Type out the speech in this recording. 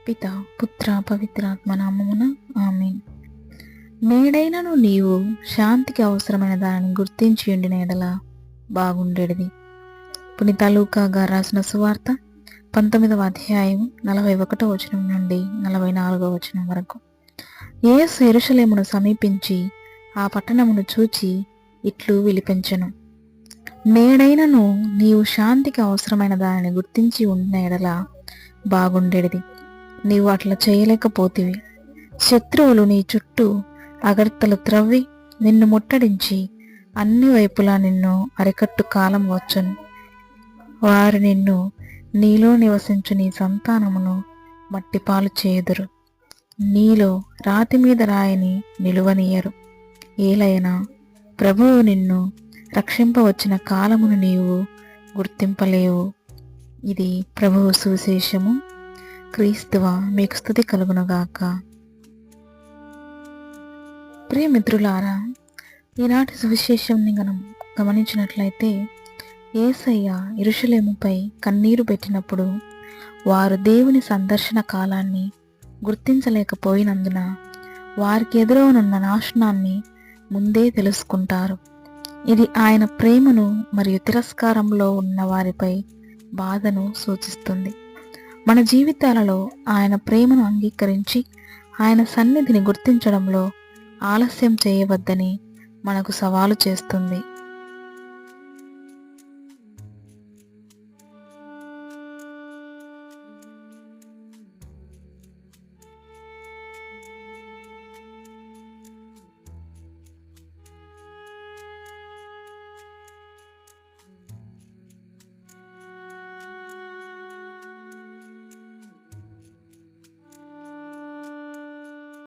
పిత పుత్ర పవిత్రాత్మ నామమున ఆమేన్. నేడైనను నీవు శాంతికి అవసరమైన దానిని గుర్తించి ఉండిన ఎడల బాగుండేది. పునీత లూకా గారు రాసిన సువార్త 19వ అధ్యాయం 41వ వచనం నుండి 44వ వచనం వరకు. యేసు యెరూషలేమును సమీపించి ఆ పట్టణమును చూచి ఇట్లు విలిపించెను. నేడైనను నీవు శాంతికి అవసరమైన దానిని గుర్తించి ఉండిన ఎడల బాగుండేది. నీవు అట్లా చేయలేకపోతివి. శత్రువులు నీ చుట్టూ అగర్తలు త్రవ్వి నిన్ను ముట్టడించి అన్ని వైపులా నిన్ను అరికట్టు కాలం వచ్చును. వారు నిన్ను, నీలో నివసించు నీ సంతానమును మట్టిపాలు చేయుదురు. నీలో రాతి మీద రాయిని నిలువనీయరు. ఏలైనా ప్రభువు నిన్ను రక్షింపవచ్చిన కాలమును నీవు గుర్తింపలేవు. ఇది ప్రభువు సువిశేషము. క్రీస్తువా మీకు స్తుతి కలుగునుగాక. ప్రియమిత్రులారా, ఈనాటి సువిశేషంని మనం గమనించినట్లయితే యేసయ్య యెరూషలేముపై కన్నీరు పెట్టినప్పుడు వారు దేవుని సందర్శన కాలాన్ని గుర్తించలేకపోయినందున వారికి ఎదురవనున్న నాశనాన్ని ముందే తెలుసుకుంటారు. ఇది ఆయన ప్రేమను మరియు తిరస్కారంలో ఉన్న వారిపై బాధను సూచిస్తుంది. మన జీవితాలలో ఆయన ప్రేమను అంగీకరించి ఆయన సన్నిధిని గుర్తించడంలో ఆలస్యం చేయవద్దని మనకు సవాలు చేస్తుంది.